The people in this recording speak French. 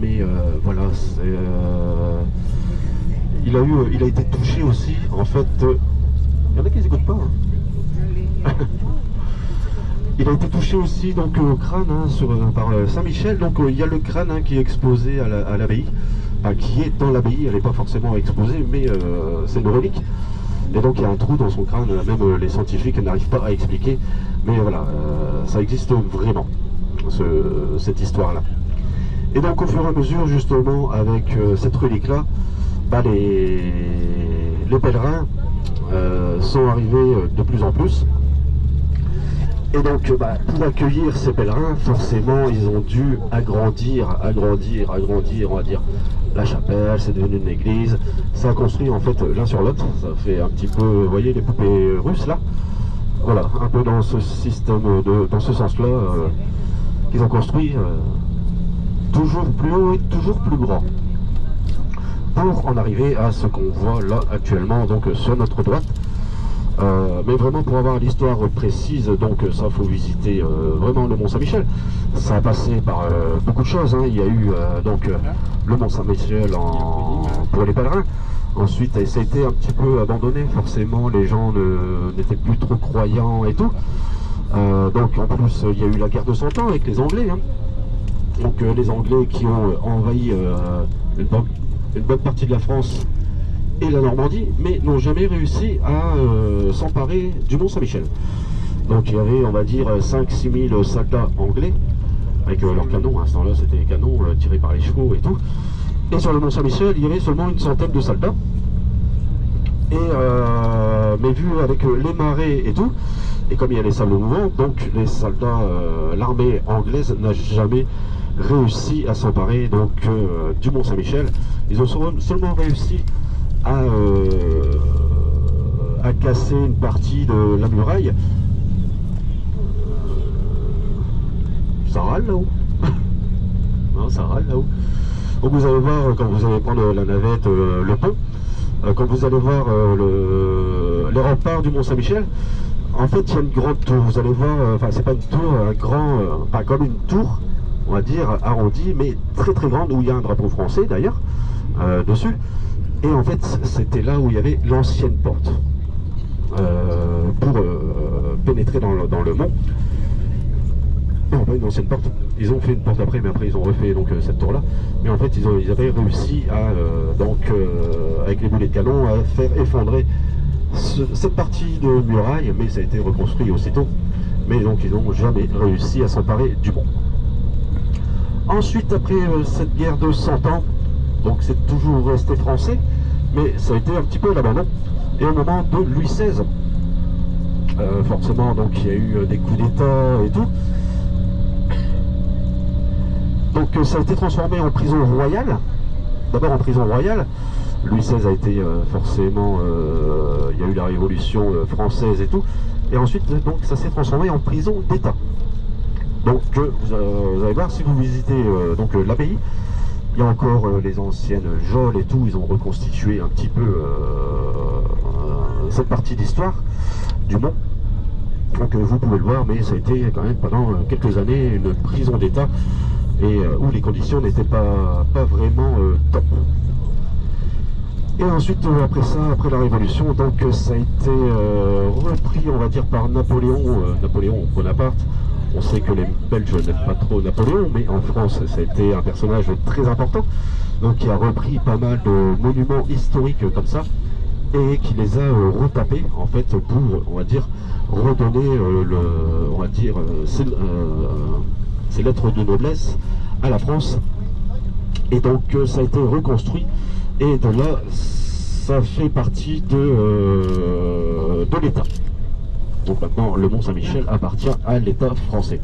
mais voilà, il a été touché aussi, en fait, il y en a qui n'écoutent pas, hein. Il a été touché aussi donc au crâne par Saint-Michel, donc il y a le crâne qui est exposé à l'abbaye, qui est dans l'abbaye, elle n'est pas forcément exposée, mais c'est une relique. Et donc il y a un trou dans son crâne, même les scientifiques n'arrivent pas à expliquer, mais voilà, ça existe vraiment, cette histoire-là. Et donc au fur et à mesure, justement, avec cette relique-là, les pèlerins sont arrivés de plus en plus. Et donc, pour accueillir ces pèlerins, forcément, ils ont dû agrandir, on va dire. La chapelle, c'est devenu une église. Ça a construit, en fait, l'un sur l'autre. Ça fait un petit peu, vous voyez, les poupées russes, là. Voilà, un peu dans ce système, dans ce sens-là, qu'ils ont construit toujours plus haut et toujours plus grand. Pour en arriver à ce qu'on voit là, actuellement, donc sur notre droite. Mais vraiment pour avoir l'histoire précise, donc ça faut visiter vraiment le Mont Saint-Michel. Ça a passé par beaucoup de choses, hein. Il y a eu donc le Mont Saint-Michel pour les pèlerins. Ensuite ça a été un petit peu abandonné, forcément les gens n'étaient plus trop croyants et tout. Donc en plus il y a eu la guerre de 100 ans avec les Anglais, hein. Donc les Anglais qui ont envahi une bonne partie de la France et la Normandie, mais n'ont jamais réussi à s'emparer du Mont Saint-Michel. Donc il y avait, on va dire, 5-6 000 soldats anglais, avec leurs canons, à ce temps-là c'était des canons tirés par les chevaux et tout. Et sur le Mont Saint-Michel, il y avait seulement une centaine de soldats. Et, mais vu avec les marées et tout, et comme il y a les sables mouvants, donc les soldats, l'armée anglaise n'a jamais réussi à s'emparer donc du Mont Saint-Michel. Ils ont seulement réussi à casser une partie de la muraille. Ça râle là-haut. Non, ça râle là-haut. Donc vous allez voir, quand vous allez prendre la navette, le pont, quand vous allez voir les remparts du Mont Saint-Michel, en fait il y a une grande tour. Vous allez voir, enfin c'est pas une tour, pas comme une tour, on va dire arrondie, mais très très grande, où il y a un drapeau français d'ailleurs dessus. Et en fait, c'était là où il y avait l'ancienne porte pour pénétrer dans le mont. Non, pas une ancienne porte. Ils ont fait une porte après, mais après ils ont refait donc cette tour-là. Mais en fait, ils avaient réussi à avec les boulets de canon, à faire effondrer cette partie de muraille, mais ça a été reconstruit aussitôt. Mais donc ils n'ont jamais réussi à s'emparer du mont. Ensuite, après cette guerre de 100 ans, donc c'est toujours resté français, mais ça a été un petit peu l'abandon. Et au moment de Louis XVI, forcément, donc il y a eu des coups d'État et tout. Donc ça a été transformé en prison royale. D'abord en prison royale. Louis XVI a été forcément, il y a eu la Révolution française et tout. Et ensuite, donc ça s'est transformé en prison d'État. Donc vous allez voir, si vous visitez l'abbaye, il y a encore les anciennes geôles et tout, ils ont reconstitué un petit peu cette partie d'histoire du mont. Donc vous pouvez le voir, mais ça a été quand même pendant quelques années une prison d'État et où les conditions n'étaient pas vraiment top. Et ensuite, après ça, après la Révolution, donc ça a été repris, on va dire, par Napoléon Bonaparte. On sait que les Belges n'aiment pas trop Napoléon, mais en France, ça a été un personnage très important, donc qui a repris pas mal de monuments historiques comme ça, et qui les a retapés, en fait, pour, on va dire, redonner, ces lettres de noblesse à la France. Et donc, ça a été reconstruit, et de là, ça fait partie de l'État. Donc maintenant, le Mont Saint-Michel appartient à l'État français.